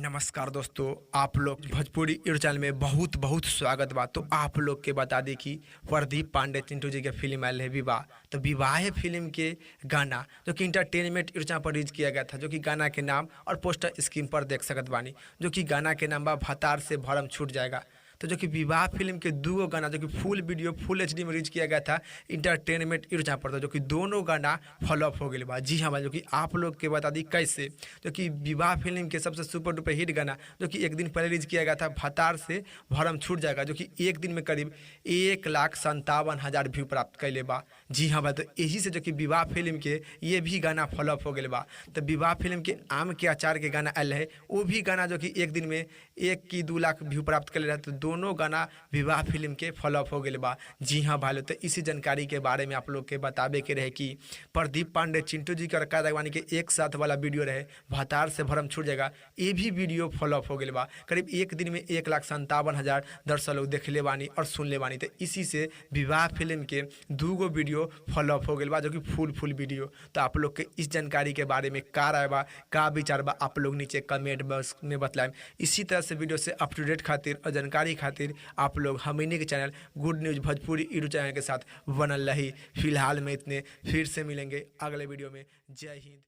नमस्कार दोस्तों, आप लोग भोजपुरी यूट्यूब चैनल में बहुत बहुत स्वागत बा। तो आप लोग के बता दी कि प्रदीप पांडे चिंटू जी के फिल्म आयल है विवाह। तो विवाह फिल्म के गाना जो कि इंटरटेनमेंट यूट्यूब चैनल पर रिलीज किया गया था, जो कि गाना के नाम और पोस्टर स्क्रीन पर देख सकत बानी, जो कि गाना के नाम बा भतार से भरम छूट जाएगा। तो जो कि विवाह फिल्म के दो गाना जो कि फुल वीडियो फुल एचडी में रिलीज किया गया था इंटरटेनमेंट यूट्यूब चैनल पर, जो कि दोनों गाना फॉलोअप हो गए बा। जी हाँ भाई, जो कि आप लोग के बता दी कैसे, जो कि विवाह फिल्म के सबसे सुपर डुपर हिट गाना जो कि एक दिन पहले रिलीज किया गया था भतार से भरम छूट जाएगा, जो कि एक दिन में करीब 1,57,000 व्यू प्राप्त कैले बा। जी हाँ भाई, तो यही से जो कि विवाह फिल्म के ये भी गाना फॉलोअप हो गए बा। तो विवाह फिल्म के आम के अचार के गाना आयल है, वो भी गाना जो कि एक दिन में 1 की 2 लाख व्यू प्राप्त कर रहा है। तो दोनों गाना विवाह फिल्म के फॉलोअप हो गए बा। जी हाँ भाई, तो इसी जानकारी के बारे में आप लोग के बतावे के रहे कि प्रदीप पांडे चिंटू जी का रक्का दगवानी के एक साथ वाला वीडियो रहे भतार से भरम छूट जाएगा, ये भी वीडियो फॉलोअप हो गए बा। करीब एक दिन में 1,57,000 दर्शक लोग देख ले बानी और सुन ले बानी। तो इसी से विवाह फिल्म के दूगो वीडियो फॉलोअप हो गए बा, जो कि फुल वीडियो। तो आप लोग के इस जानकारी के बारे में का राय बा, का विचार बा, आप लोग नीचे कमेंट बॉक्स में बतलाएं। इसी तरह से वीडियो से अप टू डेट खातिर और जानकारी खातिर आप लोग हमनी के channel good news Bhojpuri YouTube channel के साथ बनल रही। फिलहाल में इतने, फिर से मिलेंगे अगले वीडियो में। जय हिंद।